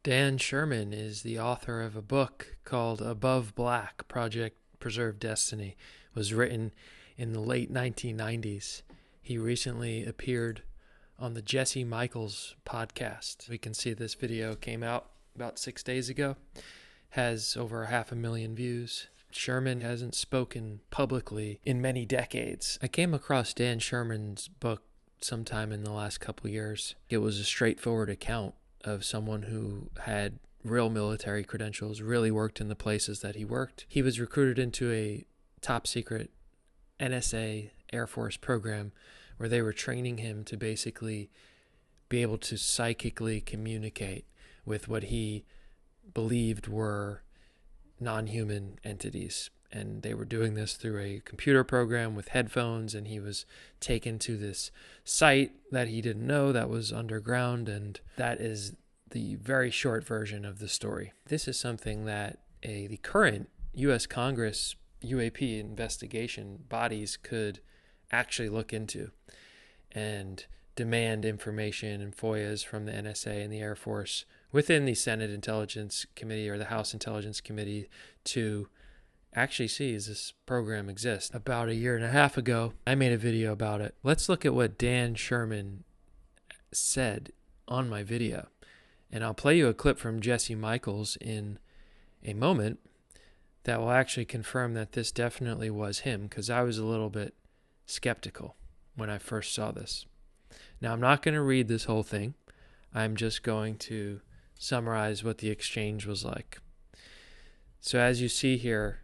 Dan Sherman is the author of a book called Above Black, Project Preserve Destiny. It was written in the late 1990s. He recently appeared on the Jesse Michels podcast. We can see this video came out about 6 days ago. Has over 500,000 views. Sherman hasn't spoken publicly in many decades. I came across Dan Sherman's book sometime in the last couple years. It was a straightforward account of someone who had real military credentials, really worked in the places that he worked. He was recruited into a top secret NSA Air Force program where they were training him to basically be able to psychically communicate with what he believed were non-human entities. And they were doing this through a computer program with headphones, and he was taken to this site that he didn't know that was underground, and that is the very short version of the story. This is something that the current U.S. Congress UAP investigation bodies could actually look into and demand information and FOIAs from the NSA and the Air Force within the Senate Intelligence Committee or the House Intelligence Committee to actually see, does this program exist? About 1.5 years ago, I made a video about it. Let's look at what Dan Sherman said on my video. And I'll play you a clip from Jesse Michels in a moment that will actually confirm that this definitely was him, because I was a little bit skeptical when I first saw this. Now, I'm not going to read this whole thing. I'm just going to summarize what the exchange was like. So as you see here,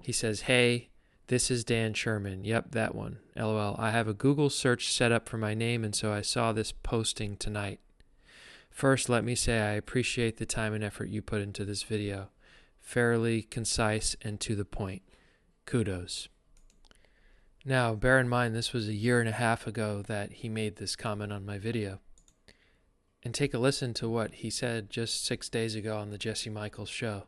he says, "Hey, this is Dan Sherman." Yep, that one. LOL. "I have a Google search set up for my name, and so I saw this posting tonight. First, let me say I appreciate the time and effort you put into this video. Fairly concise and to the point. Kudos." Now, bear in mind, this was 1.5 years ago that he made this comment on my video. And take a listen to what he said just 6 days ago on the Jesse Michels show.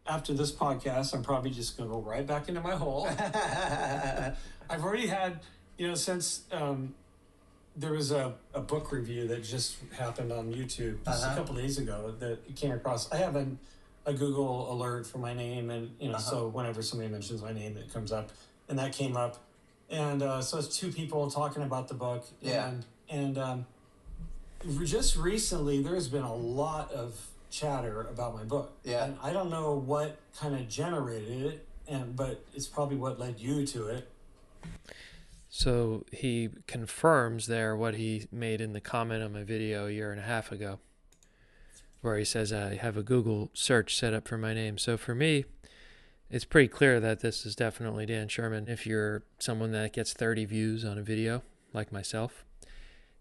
After this podcast, I'm probably just going to go right back into my hole. I've already had, since there was a book review that just happened on YouTube just a couple days ago that it came across. I have a Google alert for my name, and so whenever somebody mentions my name, it comes up, and that came up, and so it's two people talking about the book, and just recently there's been a lot of chatter about my book, and I don't know what kind of generated it, but it's probably what led you to it. So he confirms there what he made in the comment on my video 1.5 years ago, where he says, "I have a Google search set up for my name." So for me, it's pretty clear that this is definitely Dan Sherman. If you're someone that gets 30 views on a video, like myself,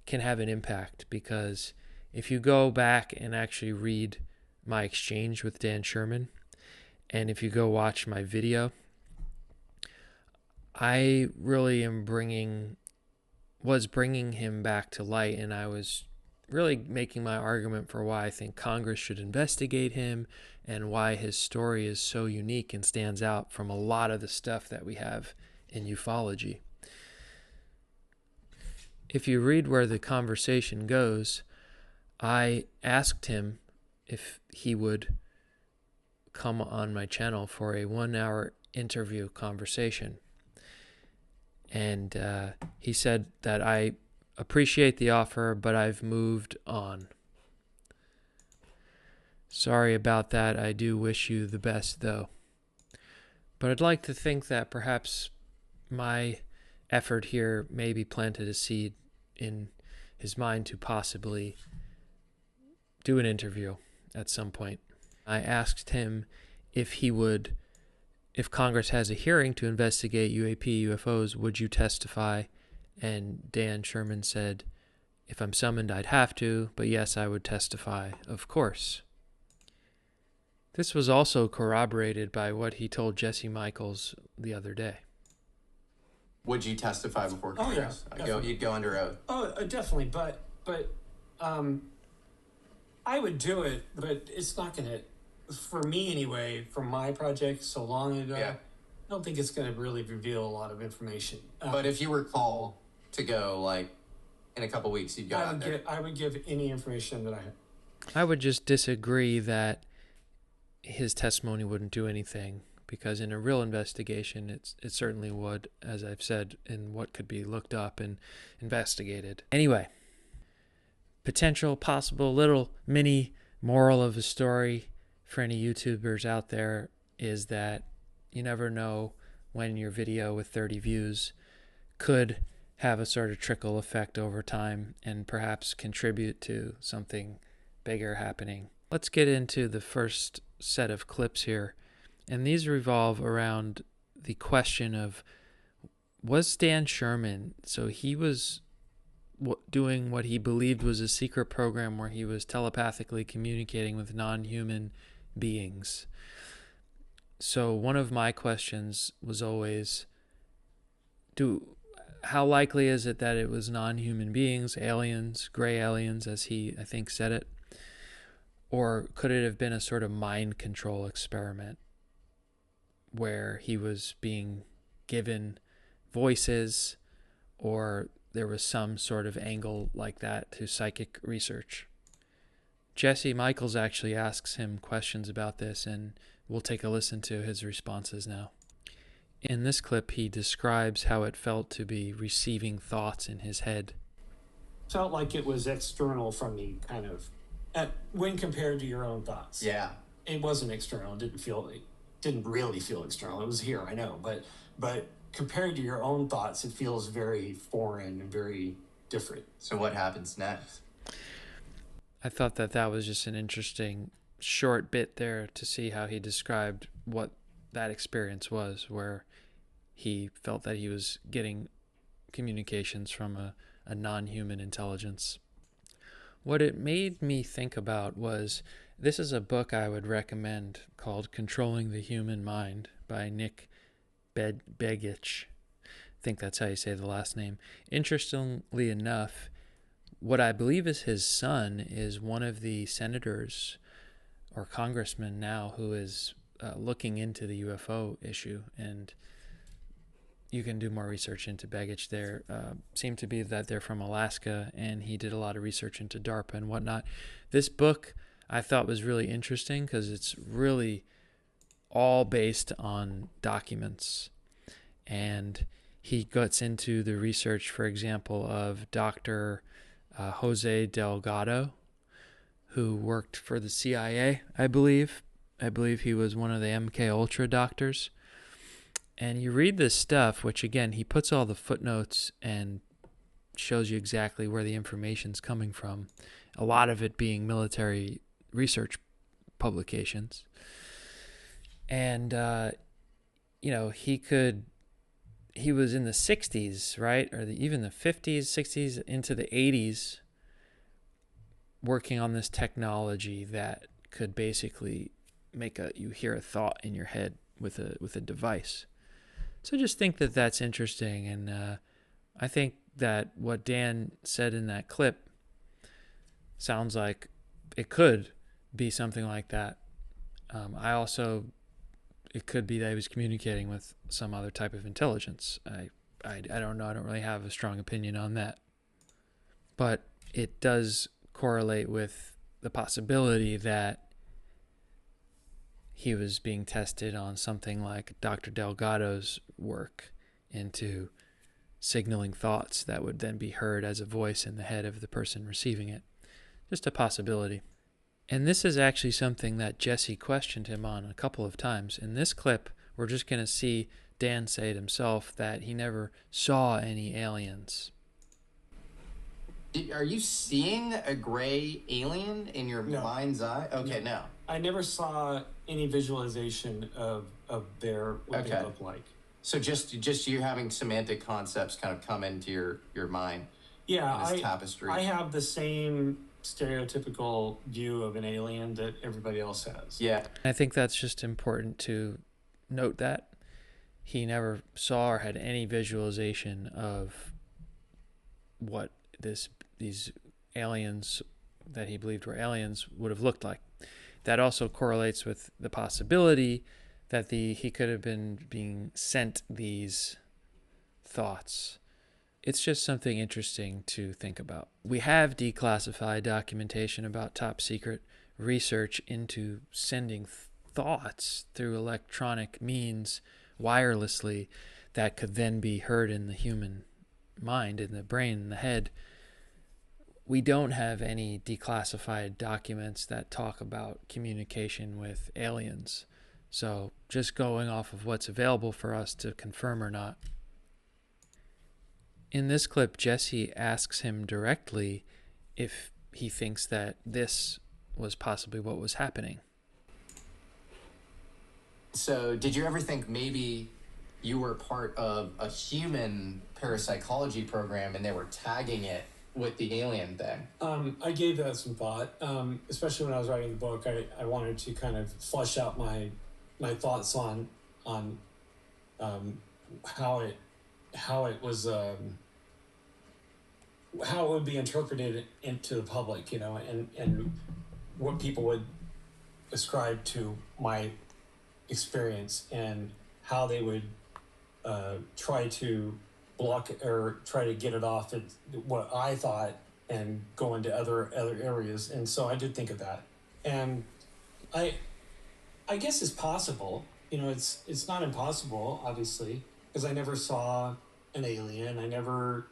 can have an impact, because if you go back and actually read my exchange with Dan Sherman, and if you go watch my video, I really was bringing him back to light, and I was really making my argument for why I think Congress should investigate him and why his story is so unique and stands out from a lot of the stuff that we have in ufology. If you read where the conversation goes, I asked him if he would come on my channel for a 1-hour interview conversation. And he said that, "I appreciate the offer, but I've moved on. Sorry about that. I do wish you the best, though." But I'd like to think that perhaps my effort here maybe planted a seed in his mind to possibly do an interview at some point. I asked him if Congress has a hearing to investigate UAP, UFOs, would you testify? And Dan Sherman said, "If I'm summoned, I'd have to, but yes, I would testify, of course." This was also corroborated by what he told Jesse Michels the other day. Would you testify before Congress? Oh, yeah, You'd go under oath. Oh, definitely, but I would do it, but it's not going to, for me anyway, for my project so long ago, I don't think it's going to really reveal a lot of information. But if you were called to go, like, in a couple weeks, you'd go out there. I would give any information that I have. I would just disagree that his testimony wouldn't do anything, because in a real investigation, it certainly would, as I've said, in what could be looked up and investigated. Anyway, potential, possible little mini moral of the story for any YouTubers out there is that you never know when your video with 30 views could have a sort of trickle effect over time and perhaps contribute to something bigger happening. Let's get into the first set of clips here, and these revolve around the question of, was Dan Sherman, so he was doing what he believed was a secret program where he was telepathically communicating with non-human beings. So one of my questions was always, how likely is it that it was non-human beings, aliens, gray aliens, as he, I think, said it? Or could it have been a sort of mind control experiment where he was being given voices, or there was some sort of angle like that to psychic research? Jesse Michels actually asks him questions about this, and we'll take a listen to his responses now. In this clip, he describes how it felt to be receiving thoughts in his head. Felt like it was external from me, kind of, when compared to your own thoughts. Yeah. It wasn't external. It didn't really feel external. It was here, I know, but compared to your own thoughts, it feels very foreign and very different. So what happens next? I thought that was just an interesting short bit there to see how he described what that experience was, where he felt that he was getting communications from a non-human intelligence. What it made me think about was, this is a book I would recommend called Controlling the Human Mind by Nick Begich. I think that's how you say the last name. Interestingly enough, what I believe is his son is one of the senators or congressmen now who is looking into the UFO issue, and you can do more research into Begich there. Seemed to be that they're from Alaska, and he did a lot of research into DARPA and whatnot. This book I thought was really interesting because it's really all based on documents, and he gets into the research, for example, of Dr. Jose Delgado, who worked for the CIA, I believe. I believe he was one of the MK Ultra doctors. And you read this stuff, which again, he puts all the footnotes and shows you exactly where the information's coming from. A lot of it being military research publications. And, he was in the 60s, right? Or even the 50s, 60s, into the 80s, working on this technology that could basically make you hear a thought in your head with a device. So just think that that's interesting, and I think that what Dan said in that clip sounds like it could be something like that. It could be that he was communicating with some other type of intelligence. I don't know. I don't really have a strong opinion on that. But it does correlate with the possibility that he was being tested on something like Dr. Delgado's work into signaling thoughts that would then be heard as a voice in the head of the person receiving it. Just a possibility. And this is actually something that Jesse questioned him on a couple of times. In this clip, we're just going to see Dan say it himself that he never saw any aliens. Are you seeing a gray alien in your mind's eye? Okay, no. I never saw any visualization of what they look like. So just you having semantic concepts kind of come into your mind. Yeah, this tapestry. I have the same stereotypical view of an alien that everybody else has. Yeah. I think that's just important to note that he never saw or had any visualization of what these aliens that he believed were aliens would have looked like. That also correlates with the possibility that he could have been being sent these thoughts it's just something interesting to think about. We have declassified documentation about top secret research into sending thoughts through electronic means wirelessly that could then be heard in the human mind, in the brain, in the head. We don't have any declassified documents that talk about communication with aliens. So just going off of what's available for us to confirm or not. In this clip, Jesse asks him directly if he thinks that this was possibly what was happening. So, did you ever think maybe you were part of a human parapsychology program and they were tagging it with the alien thing? I gave that some thought, especially when I was writing the book. I wanted to kind of flesh out my thoughts on how it was how it would be interpreted into the public, you know, and what people would ascribe to my experience and how they would try to block or try to get it off at what I thought and go into other areas. And so I did think of that. And I guess it's possible, you know, it's not impossible, obviously, because I never saw an alien. I never,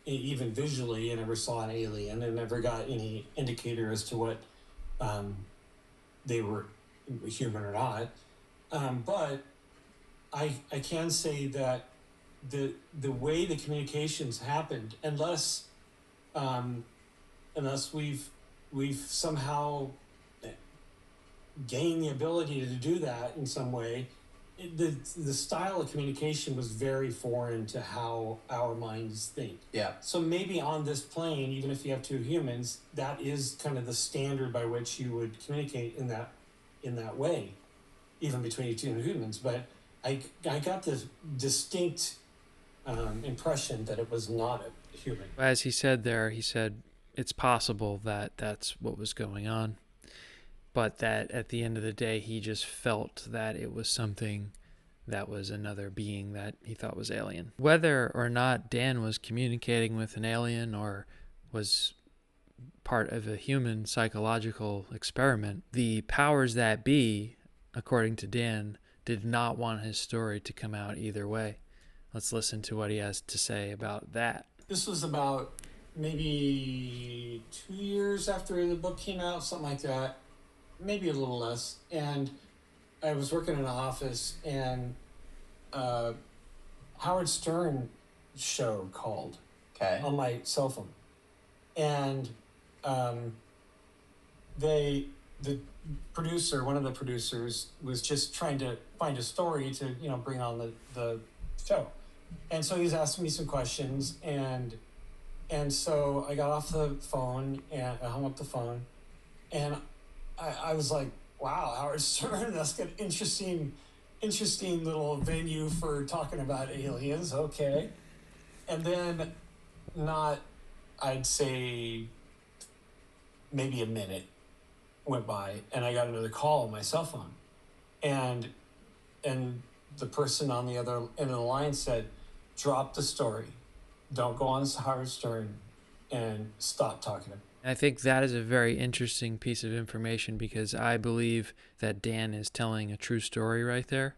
even visually, I never saw an alien. I never got any indicator as to what they were human or not. But I can say that the way the communications happened, unless we've somehow gained the ability to do that in some way, the style of communication was very foreign to how our minds think. Yeah. So maybe on this plane, even if you have two humans, that is kind of the standard by which you would communicate in that way, even between two humans. But I got this distinct impression that it was not a human. As he said there, he said it's possible that that's what was going on, but that at the end of the day, he just felt that it was something that was another being that he thought was alien. Whether or not Dan was communicating with an alien or was part of a human psychological experiment, the powers that be, according to Dan, did not want his story to come out either way. Let's listen to what he has to say about that. This was about maybe 2 years after the book came out, something like that, maybe a little less. And I was working in an office, and Howard Stern show called on my cell phone. And the producer, one of the producers, was just trying to find a story to, you know, bring on the show. And so he's asking me some questions, and so I got off the phone and I hung up the phone, and I was like, wow, Howard Stern, that's an interesting little venue for talking about aliens. Okay. And then I'd say maybe a minute went by, and I got another call on my cell phone, and the person on the other end of the line said, drop the story, don't go on Howard Stern, and stop talking to me. I think that is a very interesting piece of information, because I believe that Dan is telling a true story right there.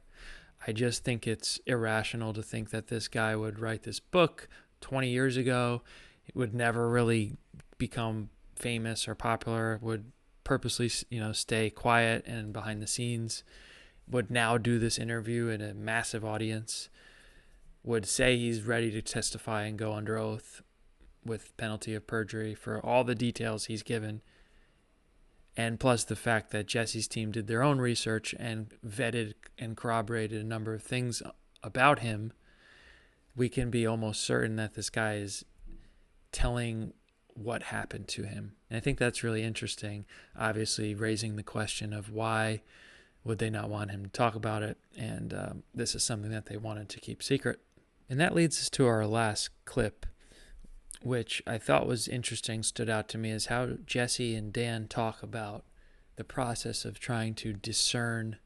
I just think it's irrational to think that this guy would write this book 20 years ago. It would never really become famous or popular, would purposely, stay quiet and behind the scenes, would now do this interview in a massive audience, would say he's ready to testify and go under oath with penalty of perjury for all the details he's given. And plus the fact that Jesse's team did their own research and vetted and corroborated a number of things about him, we can be almost certain that this guy is telling what happened to him. And I think that's really interesting, obviously raising the question of why would they not want him to talk about it, and this is something that they wanted to keep secret. And that leads us to our last clip, which I thought was interesting, stood out to me, is how Jesse and Dan talk about the process of trying to discern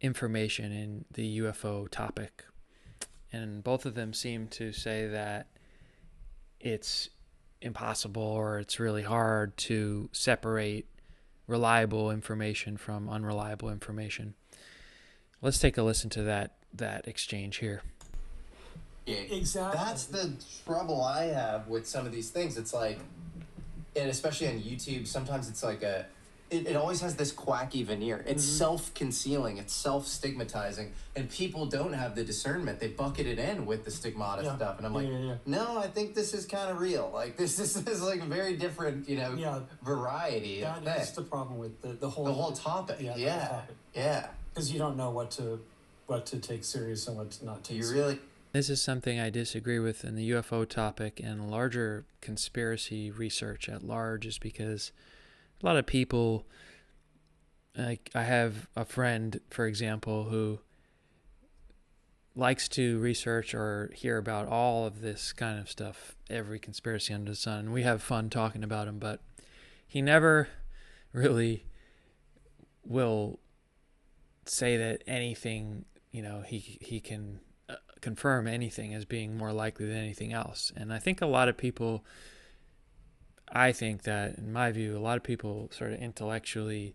information in the UFO topic. And both of them seem to say that it's impossible or it's really hard to separate reliable information from unreliable information. Let's take a listen to that exchange here. Yeah, Exactly. That's the trouble I have with some of these things. It's like, and especially on YouTube, sometimes it's like it always has this quacky veneer. It's self-concealing, it's self-stigmatizing, and people don't have the discernment. They bucket it in with the stigmata stuff, and I'm like, no, I think this is kind of real. Like this is like a very different, variety of thing. That's the problem with the whole topic. Yeah. Yeah. Because you don't know what to take serious and what to not take You serious. really. This is something I disagree with in the UFO topic and larger conspiracy research at large, is because a lot of people, like I have a friend, for example, who likes to research or hear about all of this kind of stuff, every conspiracy under the sun. We have fun talking about him, but he never really will say that anything, he can confirm anything as being more likely than anything else. And I think a lot of people, in my view, a lot of people sort of intellectually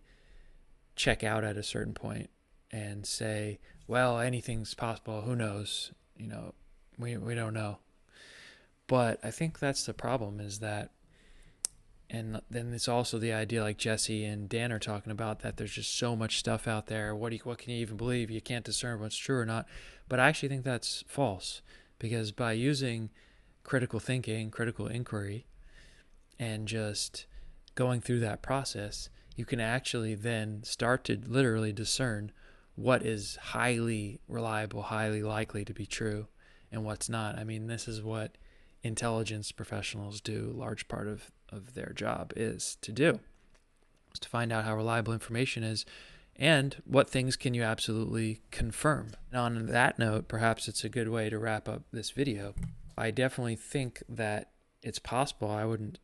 check out at a certain point and say, well, anything's possible. Who knows? We don't know. But I think that's the problem, is that, and then it's also the idea, like Jesse and Dan are talking about, that there's just so much stuff out there. What can you even believe? You can't discern what's true or not. But I actually think that's false, because by using critical thinking, critical inquiry, and just going through that process, you can actually then start to literally discern what is highly reliable, highly likely to be true, and what's not. I mean, this is what intelligence professionals do. A large part of their job is to find out how reliable information is and what things can you absolutely confirm. And on that note, perhaps it's a good way to wrap up this video. I definitely think that it's possible. I wouldn't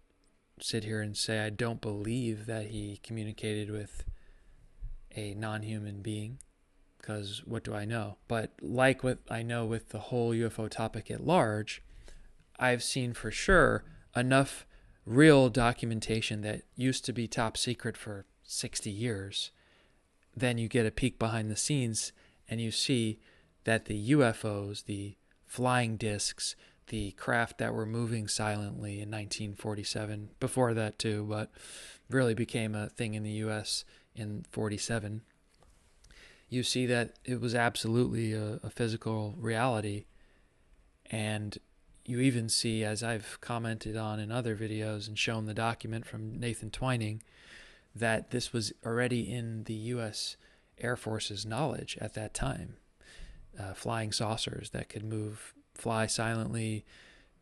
sit here and say I don't believe that he communicated with a non-human being, because what do I know? But like what I know with the whole UFO topic at large, I've seen for sure enough real documentation that used to be top secret for 60 years. Then you get a peek behind the scenes and you see that the UFOs, the flying discs, the craft that were moving silently in 1947, before that too, but really became a thing in the US in 47. You see that it was absolutely a physical reality. And you even see, as I've commented on in other videos and shown the document from Nathan Twining, that this was already in the U.S. Air Force's knowledge at that time. Flying saucers that could fly silently,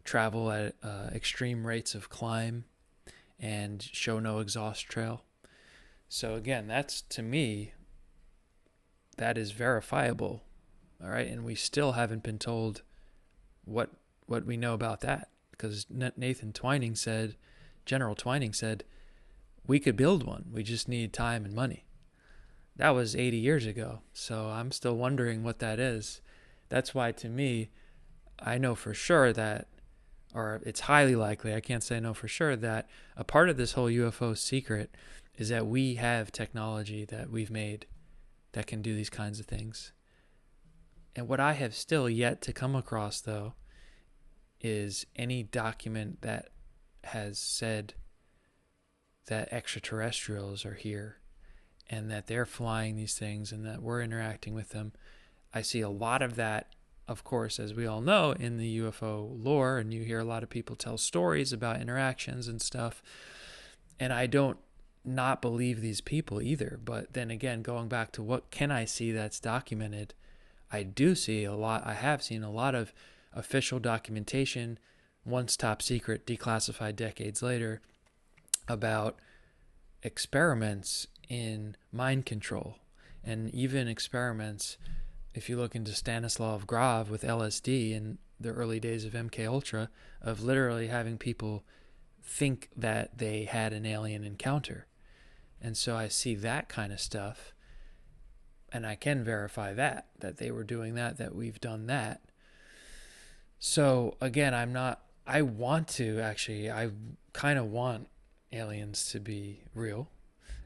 travel at extreme rates of climb, and show no exhaust trail. So again, that's, to me, that is verifiable. All right, and we still haven't been told what we know about that, because Nathan Twining said, General Twining said, we could build one. We just need time and money. That was 80 years ago. So I'm still wondering what that is. That's why, to me, I know for sure that, or it's highly likely, I can't say no for sure, that a part of this whole UFO secret is that we have technology that we've made that can do these kinds of things. And what I have still yet to come across, though, is any document that has said that extraterrestrials are here and that they're flying these things and that we're interacting with them. I see a lot of that, of course, as we all know, in the UFO lore, and you hear a lot of people tell stories about interactions and stuff. And I don't not believe these people either. But then again, going back to what can I see that's documented, I do see a lot. I have seen a lot of official documentation, once top secret, declassified decades later, about experiments in mind control, and even experiments, if you look into Stanislav Grof with LSD in the early days of MK Ultra, of literally having people think that they had an alien encounter. And so I see that kind of stuff, and I can verify that they were doing that we've done that. So again, I'm not I want to actually. I kind of want aliens to be real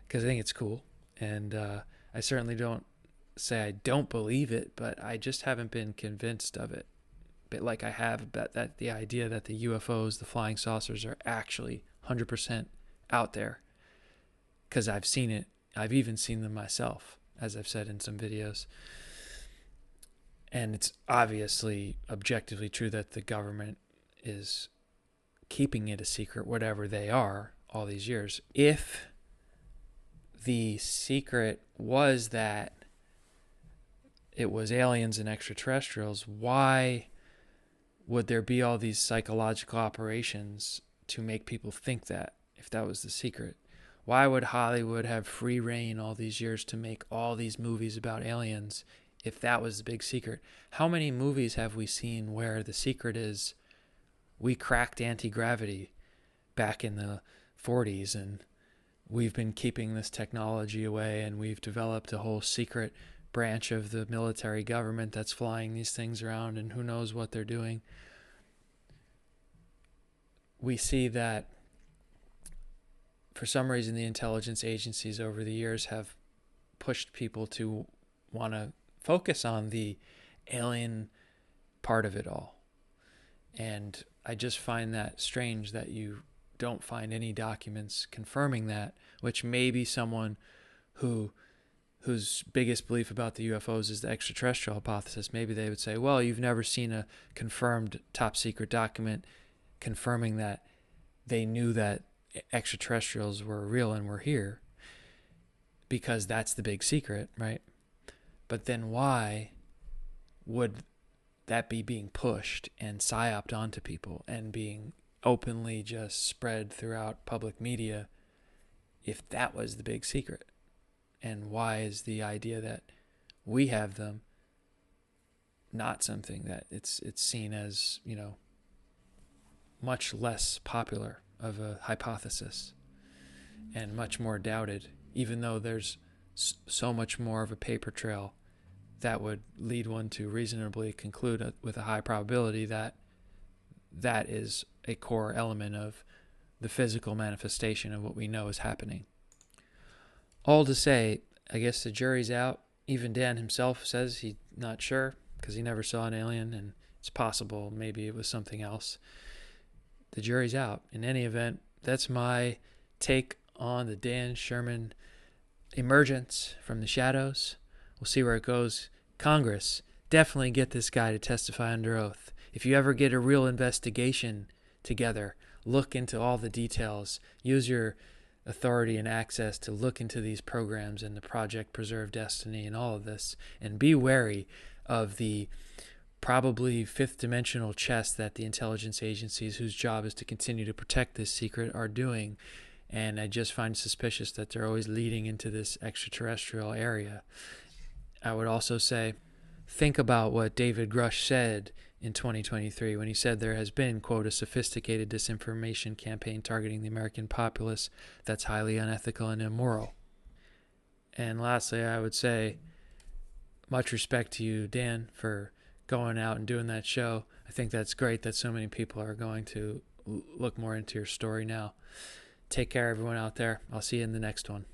because I think it's cool, and I certainly don't say I don't believe it, but I just haven't been convinced of it. But like I have about that the idea that the UFOs, the flying saucers, are actually 100% out there because I've seen it. I've even seen them myself, as I've said in some videos. And it's obviously objectively true that the government is keeping it a secret, whatever they are, all these years. If the secret was that it was aliens and extraterrestrials, why would there be all these psychological operations to make people think that, if that was the secret? Why would Hollywood have free reign all these years to make all these movies about aliens if that was the big secret? How many movies have we seen where the secret is we cracked anti-gravity back in the 40s and we've been keeping this technology away and we've developed a whole secret branch of the military government that's flying these things around and who knows what they're doing? We see that for some reason the intelligence agencies over the years have pushed people to want to focus on the alien part of it all. And I just find that strange that you don't find any documents confirming that, which may be someone whose biggest belief about the UFOs is the extraterrestrial hypothesis. Maybe they would say, well, you've never seen a confirmed top secret document confirming that they knew that extraterrestrials were real and were here, because that's the big secret, right? But then why would that be being pushed and psyoped onto people and being openly just spread throughout public media if that was the big secret? And why is the idea that we have them not something that it's seen as, much less popular of a hypothesis and much more doubted, even though there's so much more of a paper trail that would lead one to reasonably conclude with a high probability that that is a core element of the physical manifestation of what we know is happening. All to say, I guess the jury's out. Even Dan himself says he's not sure because he never saw an alien, and it's possible maybe it was something else. The jury's out. In any event, that's my take on the Dan Sherman emergence from the shadows. We'll see where it goes. Congress, definitely get this guy to testify under oath. If you ever get a real investigation together, look into all the details. Use your authority and access to look into these programs and the Project Preserve Destiny and all of this, and be wary of the probably fifth dimensional chess that the intelligence agencies, whose job is to continue to protect this secret, are doing. And I just find suspicious that they're always leading into this extraterrestrial area. I would also say, think about what David Grush said in 2023 when he said there has been, quote, a sophisticated disinformation campaign targeting the American populace that's highly unethical and immoral. And lastly, I would say, much respect to you, Dan, for going out and doing that show. I think that's great that so many people are going to look more into your story now. Take care, everyone out there. I'll see you in the next one.